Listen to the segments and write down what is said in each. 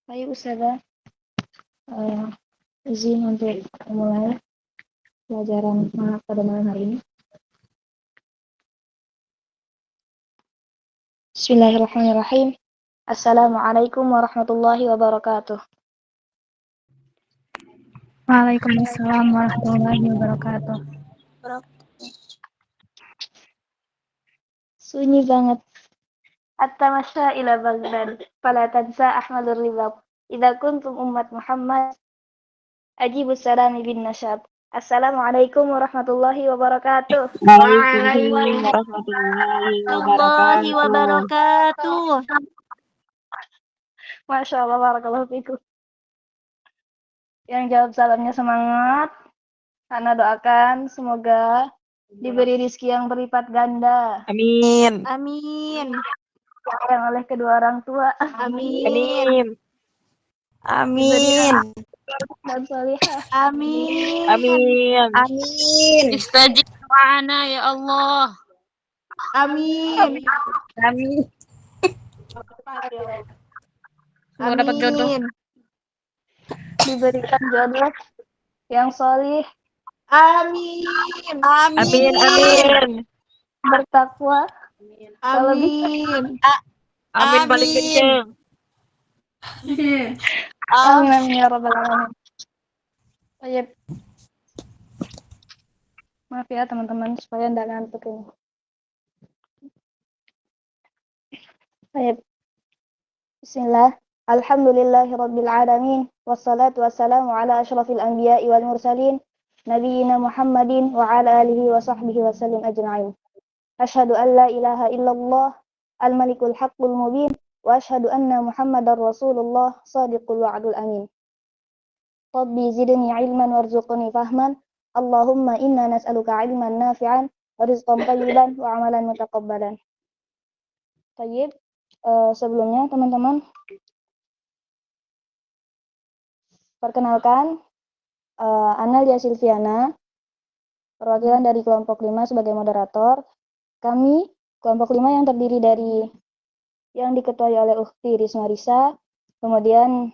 Baik Ustazah, izin untuk memulai pelajaran pada malam hari ini. Bismillahirrahmanirrahim. Assalamualaikum warahmatullahi wabarakatuh. Waalaikumsalam warahmatullahi wabarakatuh. Sunyi banget. At-tamasya ila Baghdad, fala tansa Ahmadur Ribab. Idza kuntum ummat Muhammad, ajibus salami bin nasyab. Assalamualaikum warahmatullahi wabarakatuh. Waalaikumsalam warahmatullahi wabarakatuh. Masya Allah, barakallahu fikum. Yang jawab salamnya semangat. Ana doakan semoga diberi rezeki yang berlipat ganda. Amin. Amin. Yang oleh kedua orang tua. Amin. Diberi Amin. anak dan salihah. Amin. Amin. Amin. Istajib doana ya Allah. Amin. Amin. Semoga dapat jodoh. Diberikan jodoh yang solih, Amin. Amin. Amin. bertakwa. Kalau bisa. Amin paling kenceng. Amin amin ya rabbal alamin. Baik. Maaf ya teman-teman supaya enggak ngantuk ini. Baik. Bismillah. Alhamdulillahirabbil alamin wassalatu wassalamu ala asyrafil anbiya'i wal mursalin nabiyina Muhammadin wa ala alihi wa sahbihi wasallim ajma'in. Asyhadu an la ilaha illallah al-malikul haqqul mubin wa asyhadu anna Muhammadar Rasulullah shadiqul wa'dul amin. Rabbi zidni ilman warzuqni fahman. Allahumma inna nas'aluka ilman nafi'an wa rizqan thayyiban wa amalan mutaqabbalan. Tayyib. Sebelumnya teman-teman, perkenalkan Ana Lia Silviana, perwakilan dari kelompok 5 sebagai moderator. Kami kelompok 5 yang terdiri dari yang diketuai oleh Ukhti Risma Risa, kemudian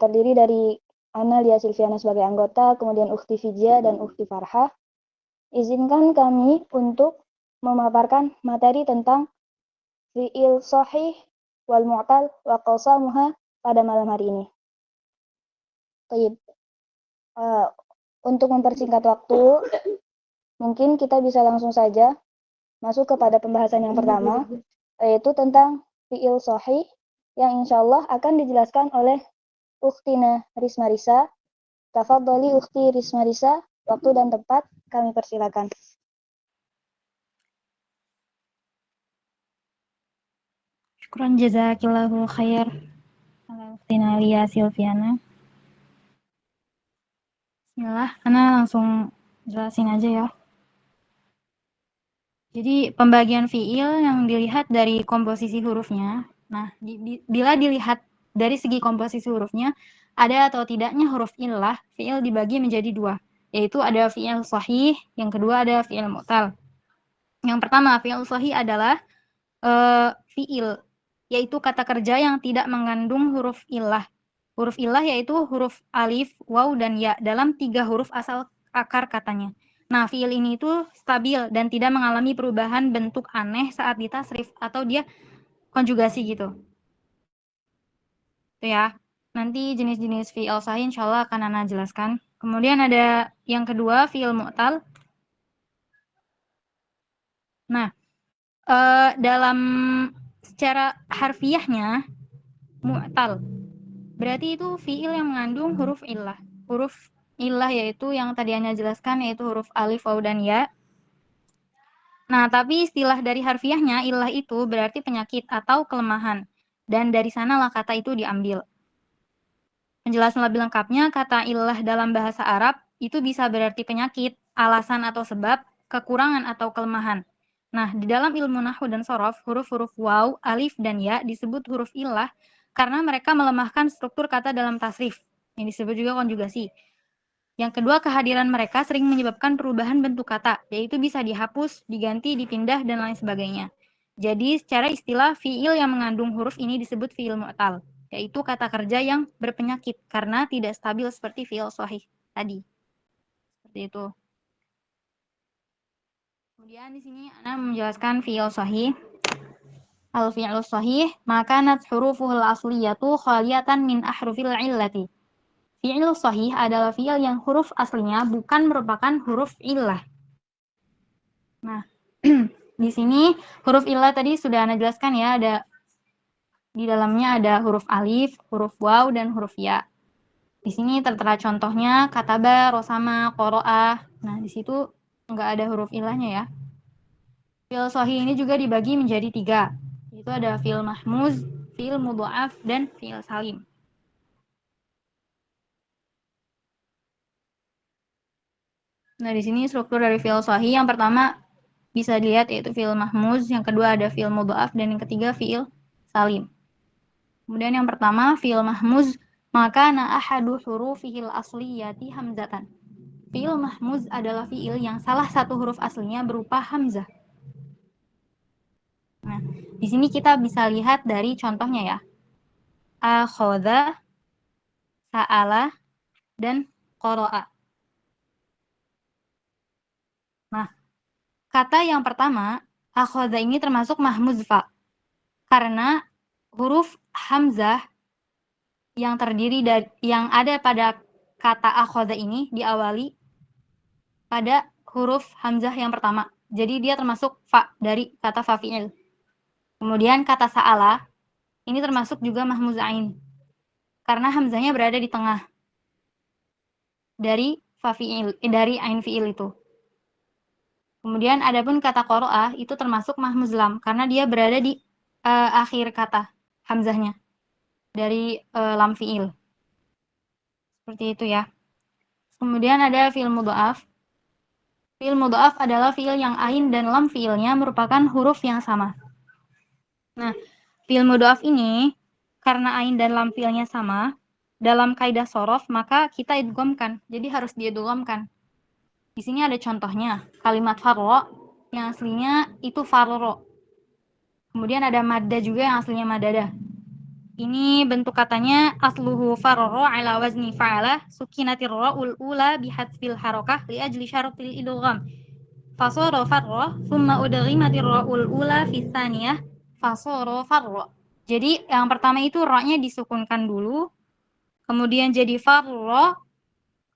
terdiri dari Ana Lia Silviana sebagai anggota, kemudian Ukhti Fijia dan Ukhti Farhah. Izinkan kami untuk memaparkan materi tentang fi'il sahih wal mu'tal wa qasamuha pada malam hari ini. Baik. Untuk mempersingkat waktu, mungkin kita bisa langsung saja masuk kepada pembahasan yang pertama, yaitu tentang fi'il sahih yang insyaallah akan dijelaskan oleh Ukhtina Risma Risa. Tafadholi Ukhti Risma Risa, waktu dan tempat kami persilakan. Syukran jazakillahu khair. Ukhtina Lia Silviana. Bismillah, Ana langsung jelasin aja ya. Jadi pembagian fi'il yang dilihat dari komposisi hurufnya. Nah, bila dilihat dari segi komposisi hurufnya, ada atau tidaknya huruf illah, fi'il dibagi menjadi dua, yaitu ada fi'il sahih, yang kedua ada fi'il mu'tal. Yang pertama, fi'il sahih adalah fi'il, yaitu kata kerja yang tidak mengandung huruf illah. Huruf illah yaitu huruf alif, waw, dan ya dalam 3 huruf asal akar katanya. Nah, fi'il ini itu stabil dan tidak mengalami perubahan bentuk aneh saat ditasrif atau dia konjugasi gitu. Itu ya. Nanti jenis-jenis fi'il sahih insyaallah akan Ana jelaskan. Kemudian ada yang kedua, fi'il mu'tal. Nah, dalam secara harfiahnya mu'tal berarti itu fi'il yang mengandung huruf illah. Huruf illah yaitu yang tadi Anda jelaskan, yaitu huruf alif, waw, dan ya. Nah, tapi istilah dari harfiahnya illah itu berarti penyakit atau kelemahan. Dan dari sanalah kata itu diambil. Penjelasan lebih lengkapnya, kata illah dalam bahasa Arab itu bisa berarti penyakit, alasan atau sebab, kekurangan atau kelemahan. Nah, di dalam ilmu nahwu dan shorof, huruf-huruf waw, alif, dan ya disebut huruf illah karena mereka melemahkan struktur kata dalam tasrif. Yang disebut juga konjugasi. Yang kedua, kehadiran mereka sering menyebabkan perubahan bentuk kata, yaitu bisa dihapus, diganti, dipindah, dan lain sebagainya. Jadi, secara istilah, fi'il yang mengandung huruf ini disebut fi'il mu'tal. yaitu kata kerja yang berpenyakit karena tidak stabil seperti fi'il shahih tadi. Seperti itu. Kemudian di sini Ana menjelaskan fi'il shahih. Al-fi'lu shahih makanat hurufuhul asliyatu khaliyatan min ahrufil illati. Fi'il shahih adalah fi'il yang huruf aslinya bukan merupakan huruf illah. Nah, di sini huruf illah tadi sudah Ana jelaskan ya, ada di dalamnya ada huruf alif, huruf waw, dan huruf ya. Di sini tertera contohnya kataba, rosama, qoro'ah. Nah, di situ nggak ada huruf ilahnya ya. Fi'il shahih ini juga dibagi menjadi 3. Itu ada fi'il mahmuz, fi'il mudha'af, dan fi'il salim. Nah, di sini struktur dari fi'il shahih yang pertama bisa dilihat yaitu fi'il mahmuz, yang kedua ada fi'il mudha'af, dan yang ketiga fi'il salim. Kemudian yang pertama fi'il mahmuz, maka na ahadu hurufihil asliyati hamzatan. Fi'il mahmuz adalah fi'il yang salah satu huruf aslinya berupa hamzah. Nah, di sini kita bisa lihat dari contohnya ya. Akhadha, sa'ala, dan qara'a. Nah, kata yang pertama, akhadha ini termasuk mahmuz fa. Karena huruf hamzah yang terdiri dari yang ada pada kata akhadha ini diawali pada huruf hamzah yang pertama. Jadi dia termasuk fa dari kata fa fi'il. Kemudian kata sa'ala ini termasuk juga mahmuz ain. Karena hamzahnya berada di tengah dari fa fi'il, dari ain fi'il itu. Kemudian adapun kata qoro'ah itu termasuk mahmuz lam karena dia berada di akhir kata hamzahnya dari lam fi'il. Seperti itu ya. Kemudian ada fi'il mudha'af. Fi'il mudha'af adalah fi'il yang ain dan lam fi'ilnya merupakan huruf yang sama. Nah, fi'il mudha'af ini karena ain dan lam fi'ilnya sama, dalam kaidah shorof maka kita idghamkan. Jadi harus diidghamkan. Di sini ada contohnya, kalimat farro yang aslinya itu farro. Kemudian ada madda juga yang aslinya madada. Ini bentuk katanya asluhu farro ala wazni fa'ala sukinatir ra'ul ula bihadfil harokah li ajli syaratil idgham. Fasara farro thumma udghimatir ra'ul ula fi tsaniyah fasara farro. Jadi yang pertama itu ra-nya disukunkan dulu, kemudian jadi farro,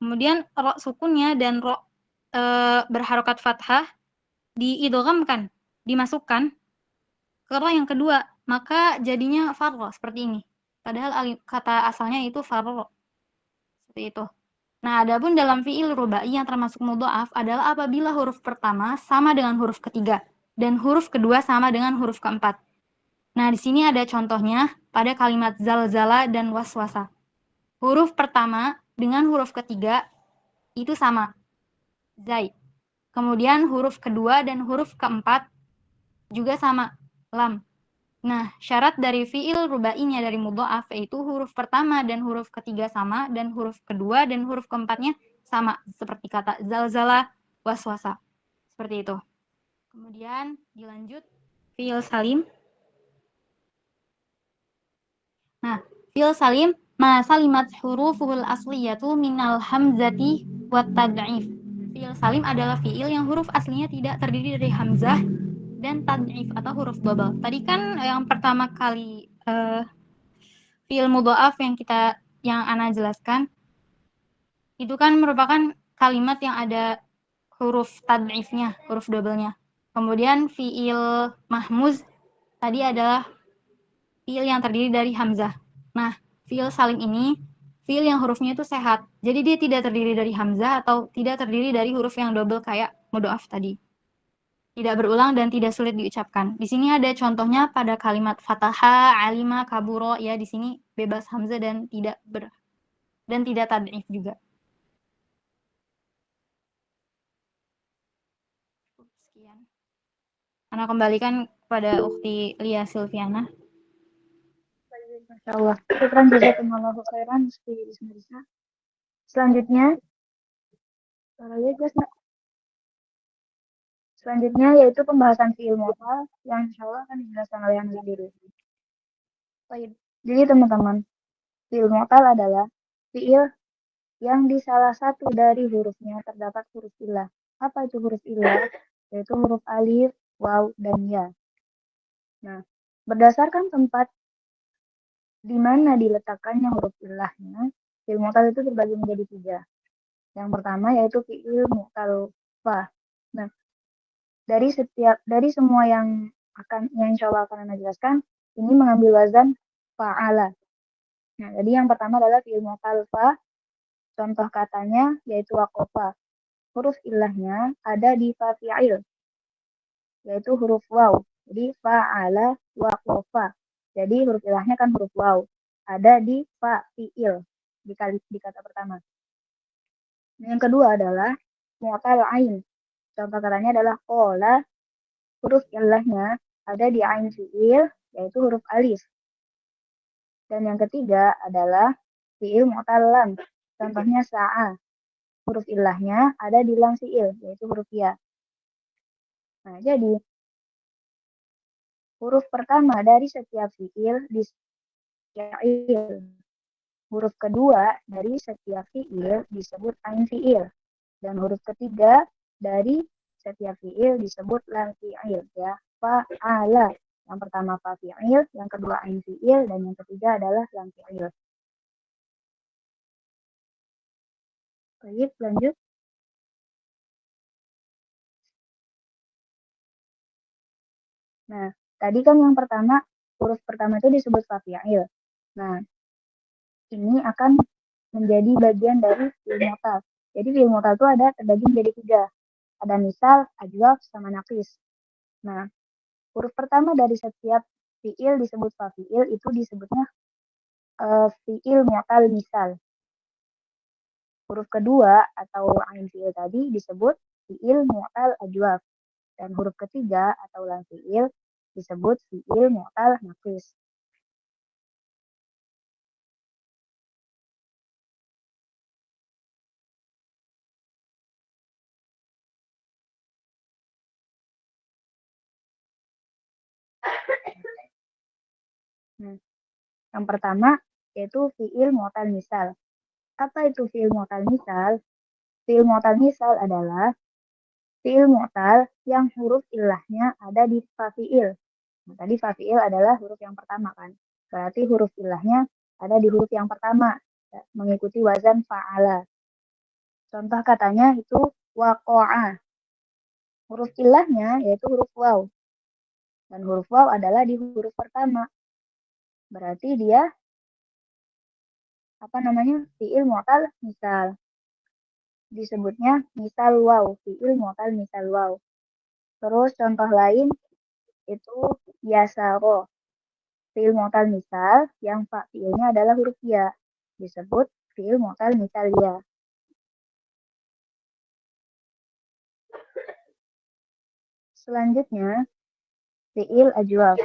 kemudian ra sukunnya dan ra berharokat fathah diidghamkan, dimasukkan ke ra yang kedua, maka jadinya farro seperti ini. Padahal kata asalnya itu farro. Seperti itu. Nah, adapun dalam fi'il rubai yang termasuk mudha'af adalah apabila huruf pertama sama dengan huruf ketiga dan huruf kedua sama dengan huruf keempat. Nah, di sini ada contohnya pada kalimat zalzala dan waswasa. Huruf pertama dengan huruf ketiga itu sama, zai. Kemudian huruf kedua dan huruf keempat juga sama, lam. Nah, syarat dari fi'il rubainya dari mudha'af yaitu huruf pertama dan huruf ketiga sama dan huruf kedua dan huruf keempatnya sama seperti kata zalzala, waswasa. Seperti itu. Kemudian dilanjut fi'il salim. Nah, fi'il salim ma salimat hurufuhul asliyatu minal hamzati wat tad'if. Fi'il salim adalah fi'il yang huruf aslinya tidak terdiri dari hamzah dan tad'if atau huruf double. Tadi kan yang pertama kali fi'il mudha'af yang Ana jelaskan itu kan merupakan kalimat yang ada huruf tad'ifnya, huruf double-nya. Kemudian fi'il mahmuz tadi adalah fi'il yang terdiri dari hamzah. Nah, fi'il salim ini fi'il yang hurufnya itu sehat. Jadi dia tidak terdiri dari hamzah atau tidak terdiri dari huruf yang double kayak mudha'af tadi. Tidak berulang dan tidak sulit diucapkan. Di sini ada contohnya pada kalimat fataha, alima, kaburo, ya di sini bebas hamzah dan tidak tad'if juga. Sekian. Ana kembalikan kepada Ukhti Lia Silviana. Masya Allah. Syukran jazakumullahu khairan Selanjutnya, yaitu pembahasan fi'il mu'tal yang insya Allah akan dijelaskan oleh Anda dulu. Baik. Jadi teman-teman, fi'il mu'tal adalah fi'il yang di salah satu dari hurufnya terdapat huruf illah. Apa itu huruf illah? Yaitu huruf alif, waw, dan ya. Nah, berdasarkan tempat di mana diletakkannya huruf illahnya, fi'il mu'tal itu terbagi menjadi 3. Yang pertama yaitu fi'il mu'tal fa. Nah, dari semua yang insya Allah akan Anda jelaskan, ini mengambil wazan fa'ala. Nah, jadi yang pertama adalah fi'il mu'tal fa. Contoh katanya yaitu waqafa. Huruf ilahnya ada di fa fi'il, yaitu huruf waw. Jadi fa'ala waqafa. Jadi huruf ilahnya kan huruf waw. Ada di fa fi'il di kata pertama. Yang kedua adalah mu'tal ain. Contoh katanya adalah qala. Huruf ilahnya ada di ain fi'il, yaitu huruf alif. Dan yang ketiga adalah fi'il mu'tal lam. Contohnya sa'a. Huruf ilahnya ada di lam fi'il, yaitu huruf ya. Nah, jadi huruf pertama dari setiap fi'il di fi'il. Huruf kedua dari setiap fi'il disebut ain fi'il. Dan huruf ketiga dari setiap fi'il disebut lam fi'il, ya. Fa'ala. Yang pertama fa fi'il, yang kedua ain fi'il, dan yang ketiga adalah lam fi'il. Baik, lanjut. Nah, tadi kan yang pertama, huruf pertama itu disebut fa fi'il. Nah, ini akan menjadi bagian dari fi'il mu'tal. Jadi fi'il mu'tal itu terbagi menjadi 3. Ada misal, ajwaf, sama naqis. Nah, huruf pertama dari setiap fi'il disebut fa fi'il, itu disebutnya fi'il mu'tal misal. Huruf kedua atau ain fi'il tadi disebut fi'il mu'tal ajwaf. Dan huruf ketiga atau lam fi'il disebut fi'il mu'tal naqis. Yang pertama yaitu fi'il mu'tal misal. Apa itu fi'il mu'tal misal? Fi'il mu'tal misal adalah fi'il mu'tal yang huruf ilahnya ada di fa fi'il. Nah, tadi fa fi'il adalah huruf yang pertama kan. Berarti huruf ilahnya ada di huruf yang pertama, mengikuti wazan fa'ala. Contoh katanya itu waqa'a. Huruf ilahnya yaitu huruf waw. Dan huruf waw adalah di huruf pertama. Berarti dia fi'il mu'tal misal. Disebutnya misal waw, fi'il mu'tal misal waw. Terus contoh lain itu yasaro. Fi'il mu'tal misal yang fa fi'ilnya adalah huruf ya. Disebut fi'il mu'tal misal ya. Selanjutnya fi'il ajwaf.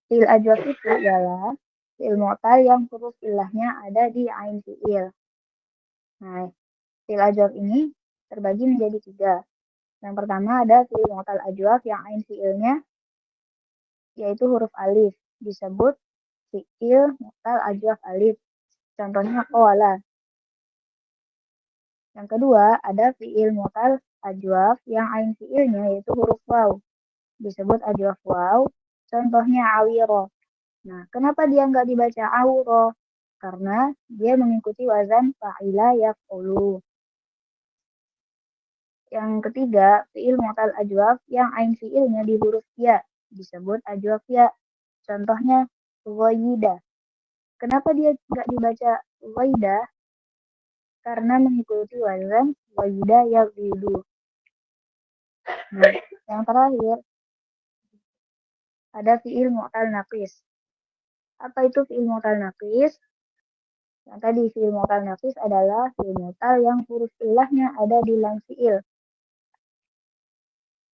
Fi'il ajwaf itu adalah fi'il mu'tal yang huruf ilahnya ada di ain fi'il. Nah, fi'il ajwaf ini terbagi menjadi 3. Yang pertama ada fi'il mu'tal ajwaf yang ain fi'ilnya yaitu huruf alif. Disebut fi'il mu'tal ajwaf alif. Contohnya qala. Yang kedua ada fi'il mu'tal ajwaf yang ain fi'ilnya yaitu huruf waw. Disebut ajwaf waw. Contohnya awiro. Nah, kenapa dia nggak dibaca awro? Karena dia mengikuti wazan fa'ila yaf'ulu. Yang ketiga, fi'il mu'tal ajwaf yang ain fi'ilnya di huruf ya. Disebut ajwaf ya. Contohnya ghaida. Kenapa dia nggak dibaca ghaida? Karena mengikuti wazan ghaida yaghlidu. Nah, yang terakhir ada fi'il mu'tal naqis. Apa itu fi'il mu'tal naqis? Yang tadi fi'il mu'tal naqis adalah fi'il mu'tal yang huruf ilahnya ada di lam fi'il.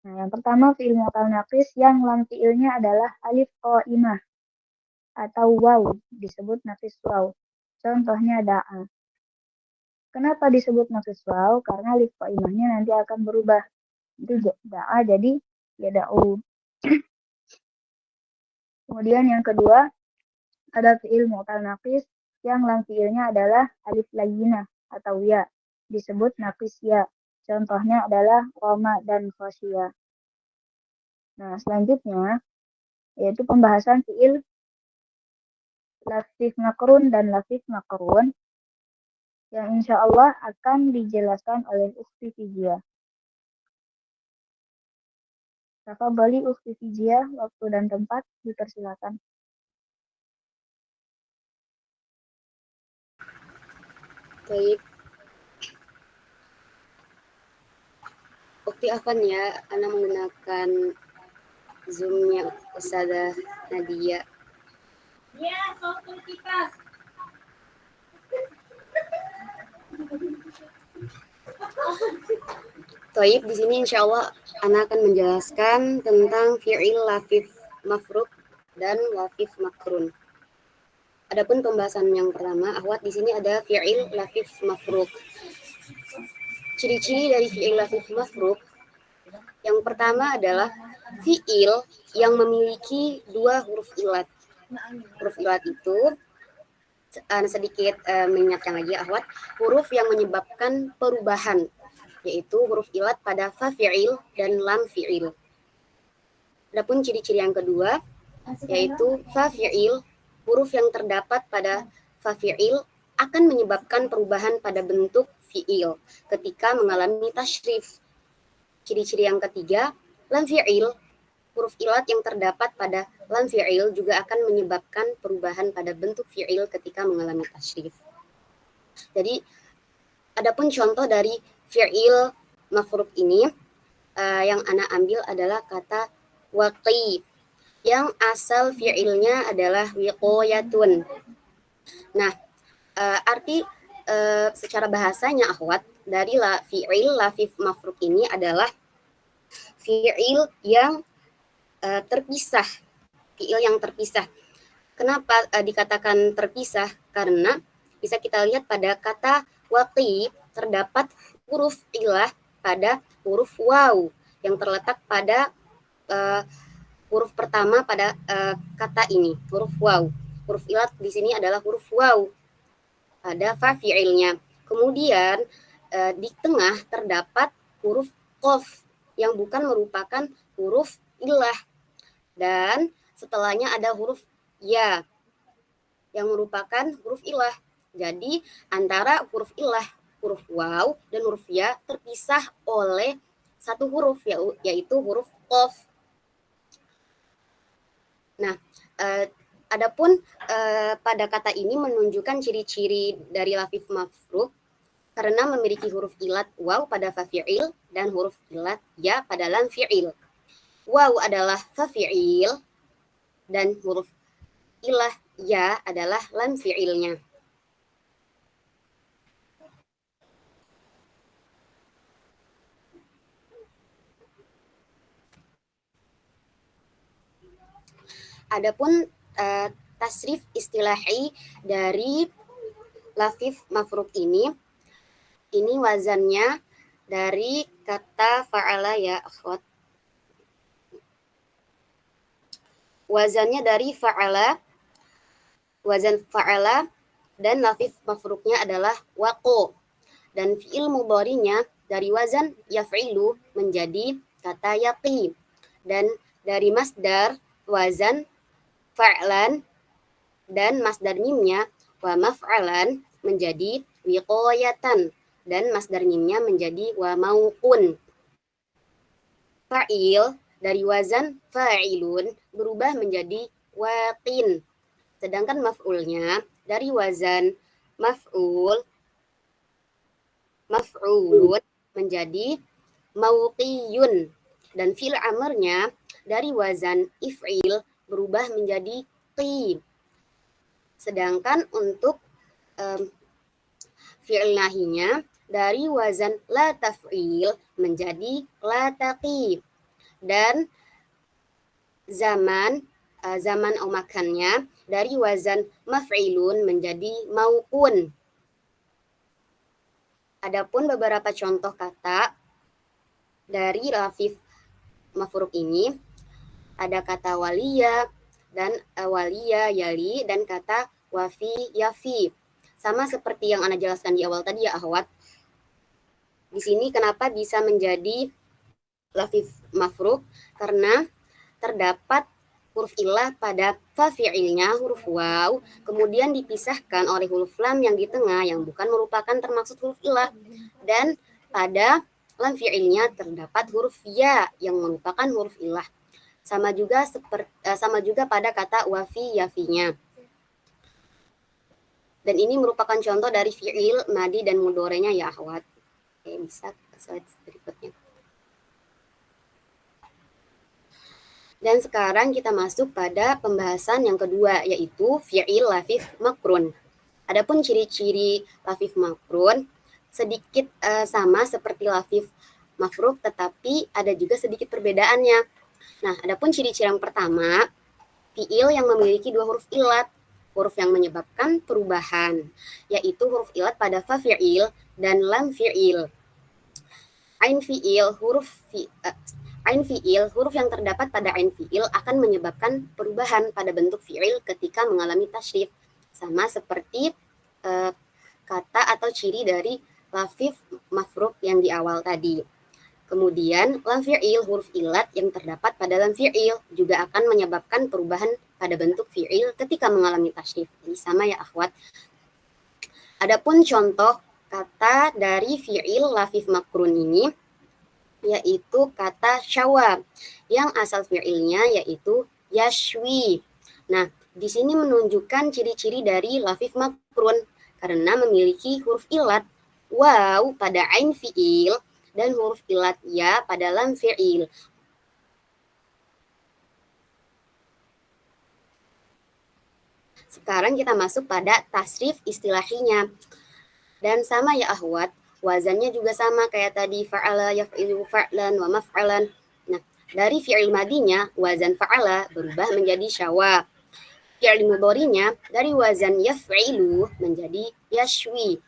Nah, yang pertama fi'il mu'tal naqis yang lam fi'ilnya adalah alif qaimah atau waw, disebut naqis waw. Contohnya da'a. Kenapa disebut naqis waw? Karena alif qaimahnya nanti akan berubah. Itu da'a jadi yada'u. Kemudian yang kedua Ada fi'il mu'tal naqis yang lam fi'ilnya adalah alif layyinah atau ya, disebut naqis ya. Contohnya adalah roma dan khosyiyah. Nah, selanjutnya yaitu pembahasan fi'il lafif makrun dan lafif makrun yang insya Allah akan dijelaskan oleh Ukhti Fijia. Tafadhali Ukhti Fijia, waktu dan tempat dipersilakan. Baik. Ukti Afan ya, Ana menggunakan Zoom-nya Ustazah Nadia. Ya, satu kipas. Taib, di sini insya Allah Ana akan menjelaskan tentang fi'il lafif mafruk dan lafif makrun. Adapun pembahasan yang pertama, Ahwat, di sini ada fi'il lafif mafruk. Ciri-ciri dari fi'il lafif mafruk yang pertama adalah fi'il yang memiliki dua huruf ilat. Huruf ilat itu sedikit mengingatkan lagi Ahwat, huruf yang menyebabkan perubahan, yaitu huruf ilat pada fa fi'il dan lam fi'il. Adapun ciri-ciri yang kedua yaitu fa fi'il, huruf yang terdapat pada fa fi'il akan menyebabkan perubahan pada bentuk fi'il ketika mengalami tasyrif. Ciri-ciri yang ketiga, lam fi'il, huruf ilat yang terdapat pada lam fi'il juga akan menyebabkan perubahan pada bentuk fi'il ketika mengalami tasyrif. Jadi, adapun contoh dari fi'il mafruk ini yang Ana ambil adalah kata waqi, yang asal fi'ilnya adalah wiqayatun. Nah, arti secara bahasanya Ahwat dari fi'il lafif mafruk ini adalah fi'il yang terpisah, fi'il yang terpisah. Kenapa dikatakan terpisah? Karena bisa kita lihat pada kata waqi terdapat huruf ilah pada huruf waw yang terletak pada huruf pertama pada kata ini, huruf waw. Huruf ilat di sini adalah huruf waw pada fa fi'ilnya. Kemudian di tengah terdapat huruf qaf yang bukan merupakan huruf ilah, dan setelahnya ada huruf ya yang merupakan huruf ilah. Jadi antara huruf ilah, huruf waw dan huruf ya terpisah oleh satu huruf, yaitu huruf qaf. Nah, adapun pada kata ini menunjukkan ciri-ciri dari lafif mafruk karena memiliki huruf ilat waw pada fa fi'il dan huruf ilat ya pada lam fi'il. Waw adalah fa fi'il dan huruf ilah ya adalah lam fi'ilnya. Adapun tasrif istilahi dari lafif mafruk ini wazannya dari kata fa'ala ya akhwat. Wazannya dari fa'ala, wazan fa'ala, dan lafif mafruknya adalah waqo. Dan fi'il mudhari'nya dari wazan yaf'ilu menjadi kata yaqi. Dan dari masdar wazan fa'lan dan masdar mimnya wa maf'alan menjadi wiqayatan dan masdar mimnya menjadi wa mauqun. Fa'il dari wazan fa'ilun berubah menjadi waqin. Sedangkan maf'ulnya dari wazan maf'ulun menjadi mauqiyun. Dan fi'il amarnya dari wazan if'il berubah menjadi qi. Sedangkan untuk fi'il nahinya dari wazan la taf'il menjadi la taqi. Dan zaman atau makannya dari wazan maf'ilun menjadi mauqun. Adapun beberapa contoh kata dari lafif mafruk ini ada kata waliya dan waliya, yali, dan kata wafi, yafi. Sama seperti yang Ana jelaskan di awal tadi ya, akhwat. Di sini kenapa bisa menjadi lafif mafruk? Karena terdapat huruf ilah pada fa fi'ilnya, huruf waw, kemudian dipisahkan oleh huruf lam yang di tengah yang bukan merupakan termaksud huruf ilah. Dan pada lam fi'ilnya terdapat huruf ya yang merupakan huruf ilah. Sama juga pada kata wafi yafinya. Dan ini merupakan contoh dari fi'il, madi, dan mudorenya ya akhwat. Oke, bisa ke slide berikutnya. Dan sekarang kita masuk pada pembahasan yang kedua, yaitu fi'il lafif makrun. Adapun ciri-ciri lafif makrun sedikit sama seperti lafif mafruk, tetapi ada juga sedikit perbedaannya. Nah, adapun ciri-ciri yang pertama, fi'il yang memiliki dua huruf ilat, huruf yang menyebabkan perubahan, yaitu huruf ilat pada fa fi'il dan lam fi'il. Ain fi'il, huruf yang terdapat pada ain fi'il akan menyebabkan perubahan pada bentuk fi'il ketika mengalami tasyrif. Sama seperti kata atau ciri dari lafif mafruk yang di awal tadi. Kemudian lam fi'il, huruf ilat yang terdapat pada lam fi'il juga akan menyebabkan perubahan pada bentuk fi'il ketika mengalami tasyrif. Ini sama ya akhwat. Adapun contoh kata dari fi'il lafif makrun ini yaitu kata syawa yang asal fi'ilnya yaitu yashwi. Nah, di sini menunjukkan ciri-ciri dari lafif makrun karena memiliki huruf ilat waw pada ain fi'il dan huruf ilat ya pada lam fi'il. Sekarang kita masuk pada tasrif istilahinya. Dan sama ya akhwat, wazannya juga sama kayak tadi fa'ala, yaf'ilu, fa'lan, wa maf'alan. Nah, dari fi'il madinya, wazan fa'ala berubah menjadi syawa. Fi'il mudhari'nya dari wazan yaf'ilu menjadi yashwi.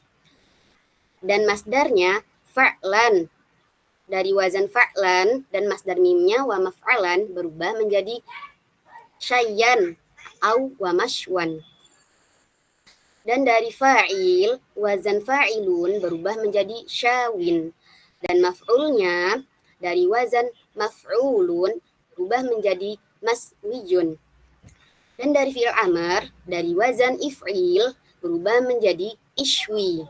Dan masdarnya fa'lan. Dari wazan fa'lan dan masdar mimnya wa maf'alan berubah menjadi syayyan au wa mashwan. Dan dari fa'il, wazan fa'ilun berubah menjadi syawin. Dan maf'ulnya dari wazan maf'ulun berubah menjadi maswijun. Dan dari fi'il amar, dari wazan if'il berubah menjadi ishwi.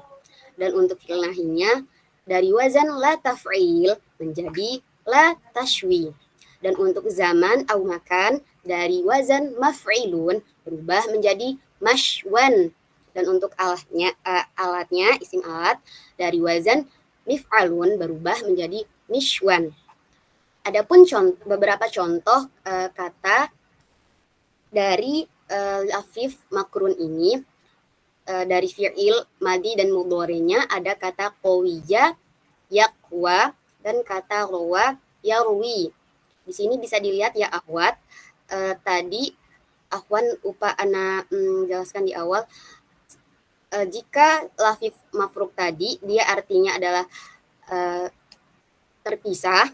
Dan untuk fi'il nahinya, dari wazan la taf'il menjadi la tashwi. Dan untuk zaman au makan, dari wazan maf'ilun berubah menjadi mashwan. Dan untuk alatnya, isim alat, dari wazan mif'alun berubah menjadi mishwan. Adapun beberapa contoh kata dari lafif makrun ini, dari fi'il, madi, dan mudhari'nya ada kata qawiyya, yaqwa, dan kata rawa, yarwi. Di sini bisa dilihat ya akhwat, tadi akhwan ana jelaskan di awal, jika lafif mafruk tadi dia artinya adalah terpisah,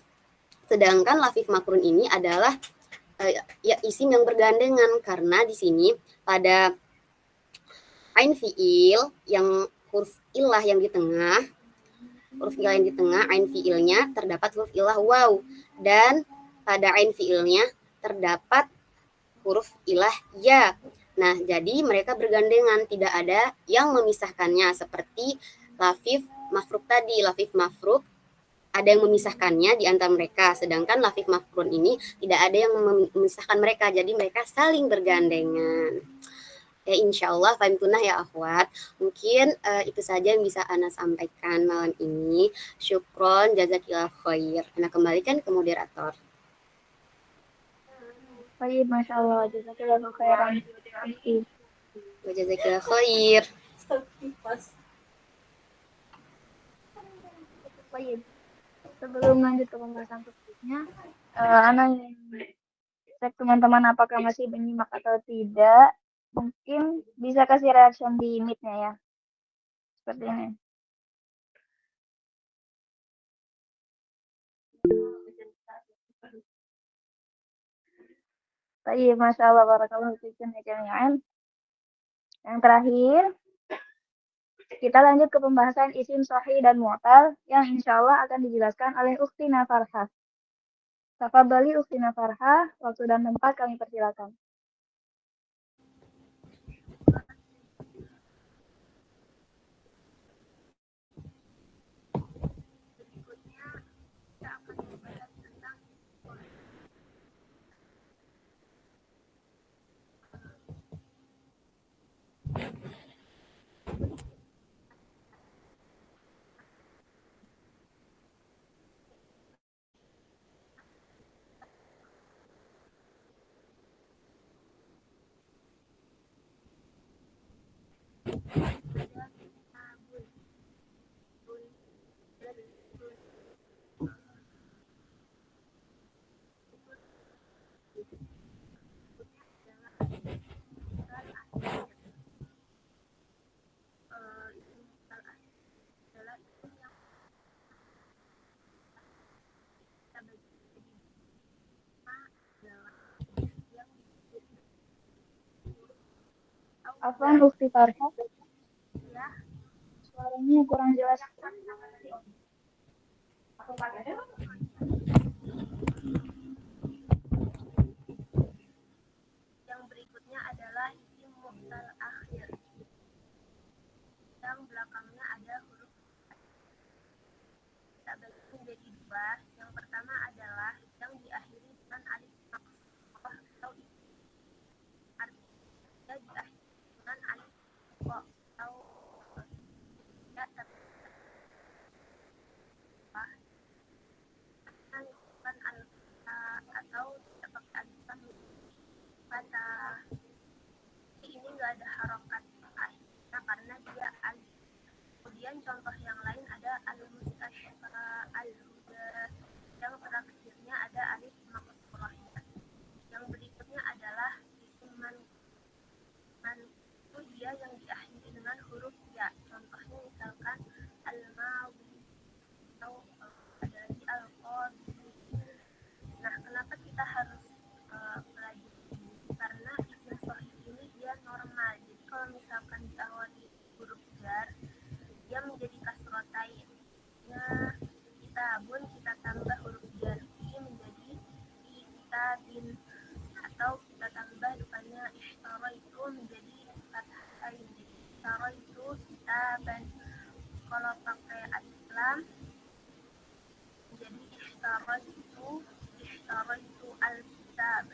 sedangkan lafif makrun ini adalah ya isim yang bergandengan, karena di sini pada ain fi'il yang huruf ilah yang di tengah, ain fi'ilnya terdapat huruf ilah waw, dan pada ain fi'ilnya terdapat huruf ilah ya. Nah, jadi mereka bergandengan, tidak ada yang memisahkannya seperti lafif mafruk tadi. Lafif mafruk ada yang memisahkannya di antara mereka, sedangkan lafif mafrun ini tidak ada yang memisahkan mereka, jadi mereka saling bergandengan. Ya, insya Allah fahimtunah ya akhwat. Mungkin itu saja yang bisa Ana sampaikan malam ini. Syukron, jazakillah khair. Ana kembalikan ke moderator. Baik, Masya Allah, jazakillah khairan. Jazakillah khair. Baik, sebelum lanjut ke pembahasan berikutnya, Ana cek teman-teman apakah masih menyimak atau tidak. Mungkin bisa kasih reaction di meet-nya ya. Seperti ini. Baik, Masya Allah, barakallahu fiikum ya jami'an. Yang terakhir, kita lanjut ke pembahasan isim sahih dan mu'tal yang insya Allah akan dijelaskan oleh Ukhtina Farhah. Tafadhali Ukhtina Farhah, waktu dan tempat kami persilakan. Afwan Ukhti Farhah, suaranya kurang jelas. Yang berikutnya adalah isim mu'tal akhir. Yang belakangnya ada huruf kita bagi menjadi dua. Yang pertama adalah yang diakhiri dengan alif maqsur atau artinya diakhiri dengan alif atau ya bukan alif atau tidak pakai alif kata ini nggak ada harokat akhirnya karena dia alif. Kemudian contoh yang lain ada al-mustashfa, al-huda, yang terakhirnya ada alif maqsurah. Yang berikutnya adalah isim man itu dia yang diakhiri dengan huruf ya. Contohnya misalkan al-mawi atau ada lagi al-qadi. Nah, kenapa kita harus pelajari ini? Karena isim sahih ini dia normal. Jadi kalau misalkan diawali huruf jar, dia menjadi kasrotain. Nah, kita tambah huruf jar menjadi kitabin, atau kita tambah depannya ishtara itu menjadi fathatain. Ishtara itu kitaban. Kalau pakai alif lam menjadi ishtara itu al-kitab.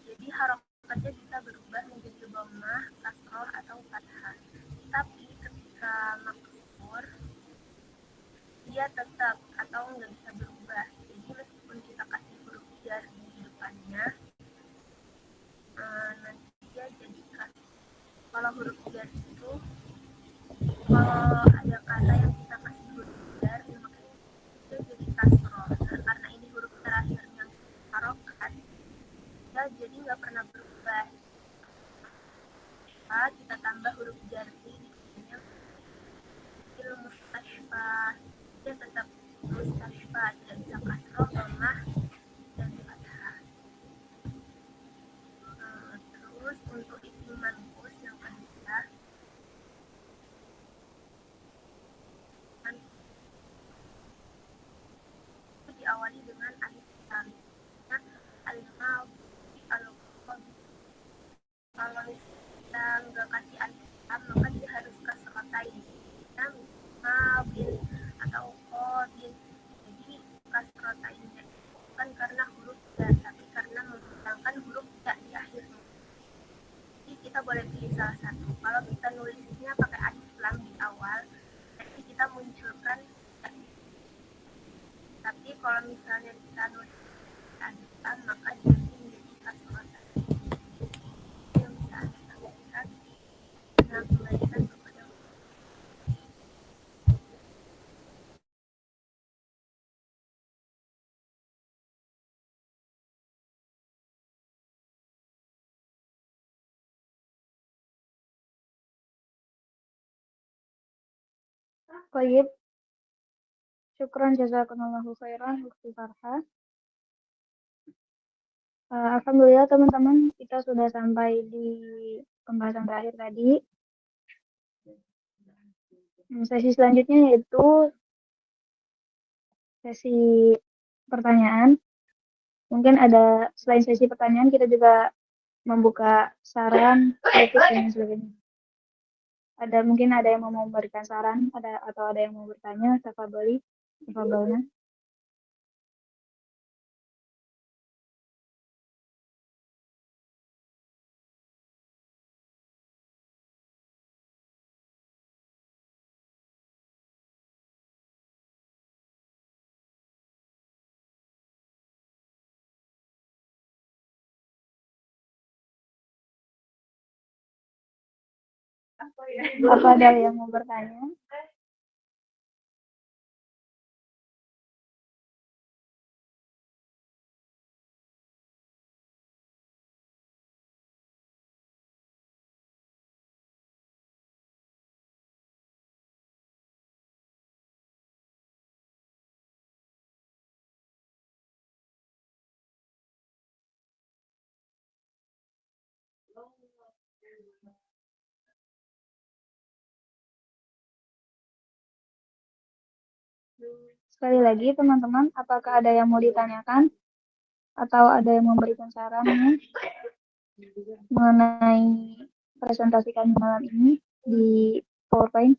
Jadi harokatnya bisa berubah menjadi dhammah, kasroh atau fathah. Tapi ketika maksur dia tetap atau nggak bisa berubah. Jadi meskipun kita kasih huruf jar di depannya, nanti dia jadi kasih. Kalau huruf jar itu, kalau ada kata yang kita kasih huruf jar, makanya dia jadi kasroh. Nah, karena ini huruf terakhirnya harokat, ya jadi nggak pernah berubah. Kita tambah huruf jar di depannya, mustashfa, dia tetap mustashfa, tidak bisa kasroh, dhammah, dan fathah. Terus untuk isim manqus yang kedua, diawali dengan alif lam. Al-mawdi, al-qadi. Kalau kita nggak kasih alif lam, maka dia harus kasrotain. Mawdin atau qadin. Jadi kasrotainnya bukan karena huruf ya, tapi karena menghilangkan huruf ya di akhirnya. Jadi kita boleh pilih salah satu. Kalau kita nulisnya pakai alif lam di awal, jadi kita munculkan ya. Tapi kalau misalnya kita nulis alif lam, maka dia menjadi kasrotain. Yang bisa Anda sampaikan, Anda kembalikan kepada Baik, syukran jazakumullahu khairan Ukhti Farhah. Alhamdulillah teman-teman, kita sudah sampai di pembahasan terakhir tadi. Sesi selanjutnya yaitu sesi pertanyaan. Mungkin ada selain sesi pertanyaan, kita juga membuka saran, kritik, dan sebagainya. Mungkin ada yang mau memberikan saran, atau ada yang mau bertanya, tafadholi. Apa ada yang mau bertanya? Sekali lagi teman-teman, apakah ada yang mau ditanyakan atau ada yang memberikan saran mengenai presentasi kami malam ini di PowerPoint?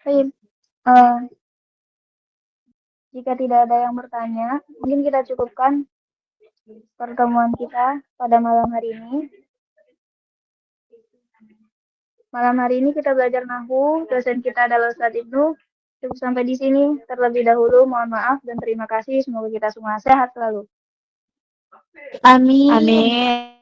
Baik, jika tidak ada yang bertanya, mungkin kita cukupkan pertemuan kita pada malam hari ini. Malam hari ini kita belajar nahwu, dosen kita adalah Ustadz Ibnu. Cukup sampai di sini. Terlebih dahulu mohon maaf dan terima kasih. Semoga kita semua sehat selalu. Amin.